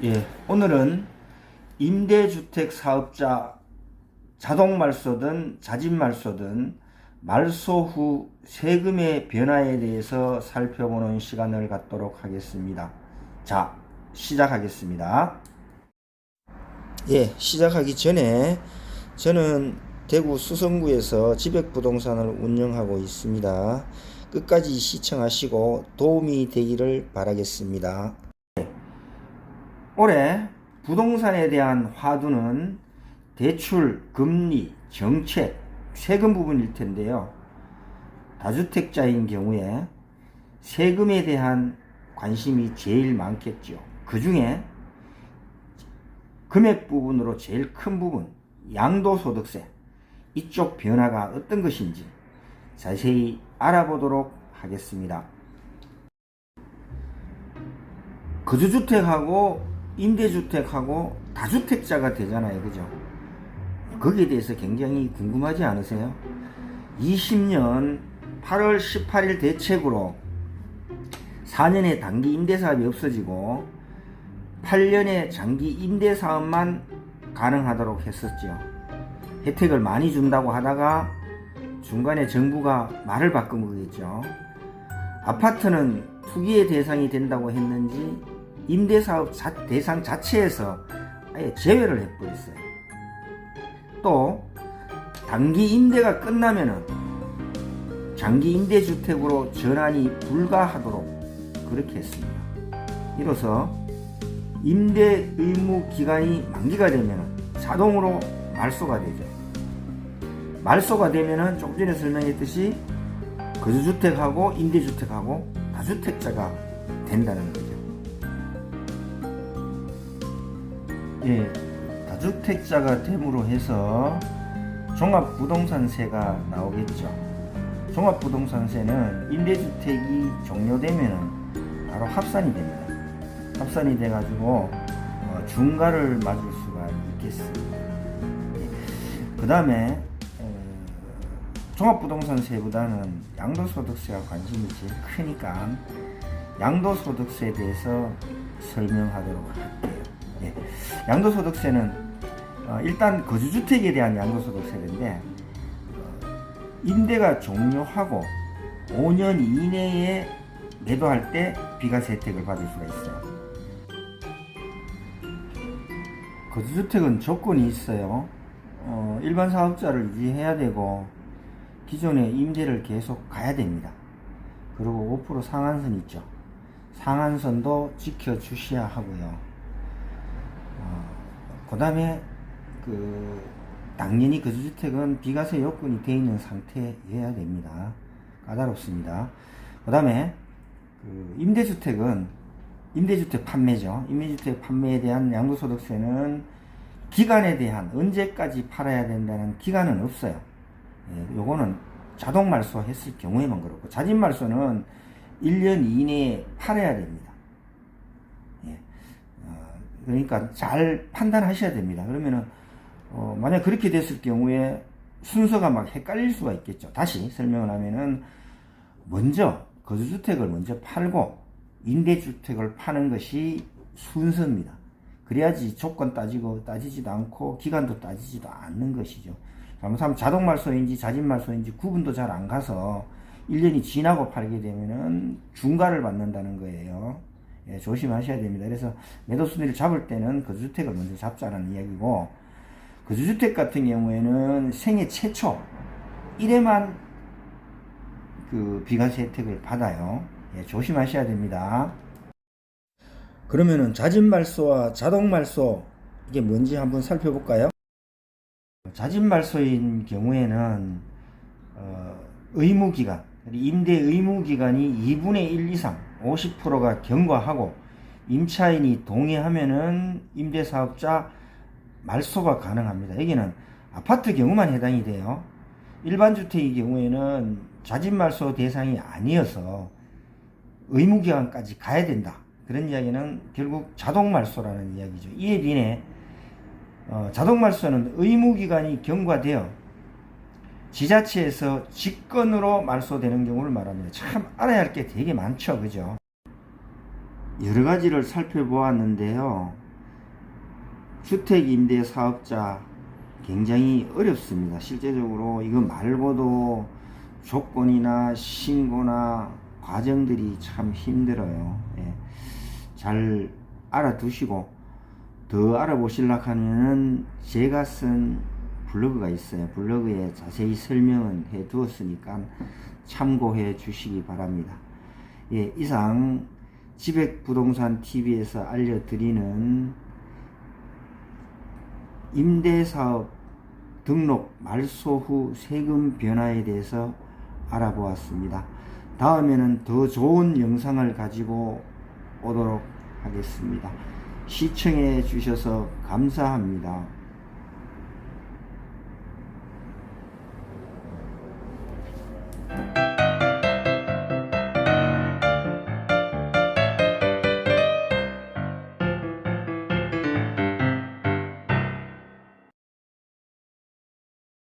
예, 오늘은 임대주택 사업자 자동말소든 자진말소든 말소 후 세금의 변화에 대해서 살펴보는 시간을 갖도록 하겠습니다. 자, 시작하겠습니다. 예, 시작하기 전에 저는 대구 수성구에서 지백부동산을 운영하고 있습니다. 끝까지 시청하시고 도움이 되기를 바라겠습니다. 올해 부동산에 대한 화두는 대출, 금리, 정책, 세금 부분일 텐데요. 다주택자인 경우에 세금에 대한 관심이 제일 많겠죠. 그 중에 금액 부분으로 제일 큰 부분, 양도소득세, 이쪽 변화가 어떤 것인지 자세히 알아보도록 하겠습니다. 거주주택하고 임대주택하고 다주택자가 되잖아요. 그죠? 거기에 대해서 굉장히 궁금하지 않으세요? 20년 8월 18일 대책으로 4년의 단기 임대사업이 없어지고 8년의 장기 임대사업만 가능하도록 했었죠. 혜택을 많이 준다고 하다가 중간에 정부가 말을 바꾼 거겠죠. 아파트는 투기의 대상이 된다고 했는지 임대사업 대상 자체에서 아예 제외를 해버렸어요. 또 단기 임대가 끝나면은 장기 임대주택으로 전환이 불가하도록 그렇게 했습니다. 이로써 임대 의무 기간이 만기가 되면은 자동으로 말소가 되죠. 말소가 되면은 조금 전에 설명했듯이 거주주택하고 임대주택하고 다주택자가 된다는 거죠. 예, 다주택자가 됨으로 해서 종합부동산세가 나오겠죠. 종합부동산세는 임대주택이 종료되면 바로 합산이 됩니다. 합산이 돼가지고 중과를 맞을 수가 있겠습니다. 그 다음에 종합부동산세보다는 양도소득세가 관심이 제일 크니까 양도소득세에 대해서 설명하도록 할게요. 예. 양도소득세는 일단 거주주택에 대한 양도소득세인데 임대가 종료하고 5년 이내에 매도할 때 비과세 혜택을 받을 수가 있어요. 거주주택은 조건이 있어요. 일반 사업자를 유지해야 되고 기존의 임대를 계속 가야 됩니다. 그리고 5% 상한선 있죠. 상한선도 지켜주셔야 하고요. 그 다음에 당연히 거주주택은 비과세 요건이 되어 있는 상태여야 됩니다. 까다롭습니다. 그 다음에 임대주택은 임대주택 판매죠. 임대주택 판매에 대한 양도소득세는 기간에 대한 언제까지 팔아야 된다는 기간은 없어요. 예, 요거는 자동 말소 했을 경우에만 그렇고 자진 말소는 1년 이내에 팔아야 됩니다. 예, 그러니까 잘 판단하셔야 됩니다. 그러면은 만약 그렇게 됐을 경우에 순서가 막 헷갈릴 수가 있겠죠. 다시 설명을 하면은 먼저 거주주택을 먼저 팔고 임대주택을 파는 것이 순서입니다. 그래야지 조건 따지지도 않고 기간도 따지지도 않는 것이죠. 잘못하면 자동말소인지 자진말소인지 구분도 잘 안 가서 1년이 지나고 팔게 되면은 중과를 받는다는 거예요. 예, 조심하셔야 됩니다. 그래서 매도 순위를 잡을 때는 거주주택을 먼저 잡자라는 이야기고, 거주주택 같은 경우에는 생애 최초 1회만 비과세 혜택을 받아요. 예, 조심하셔야 됩니다. 그러면은 자진말소와 자동말소 이게 뭔지 한번 살펴볼까요? 자진말소인 경우에는 의무기간, 임대 의무기간이 2분의 1 이상 50%가 경과하고 임차인이 동의하면은 임대사업자 말소가 가능합니다. 여기는 아파트 경우만 해당이 돼요. 일반 주택의 경우에는 자진말소 대상이 아니어서 의무기간까지 가야 된다. 그런 이야기는 결국 자동말소라는 이야기죠. 이에 비해 자동말소는 의무기간이 경과되어 지자체에서 직권으로 말소되는 경우를 말합니다. 참 알아야 할 게 되게 많죠. 그죠? 여러 가지를 살펴보았는데요. 주택 임대 사업자 굉장히 어렵습니다. 실제적으로 이거 말고도 조건이나 신고나 과정들이 참 힘들어요. 예. 잘 알아두시고 더 알아보시려고 하면은 제가 쓴 블로그가 있어요. 블로그에 자세히 설명은 해 두었으니까 참고해 주시기 바랍니다. 예, 이상 지백부동산TV에서 알려드리는 임대사업 등록 말소 후 세금 변화에 대해서 알아보았습니다. 다음에는 더 좋은 영상을 가지고 오도록 하겠습니다. 시청해 주셔서 감사합니다.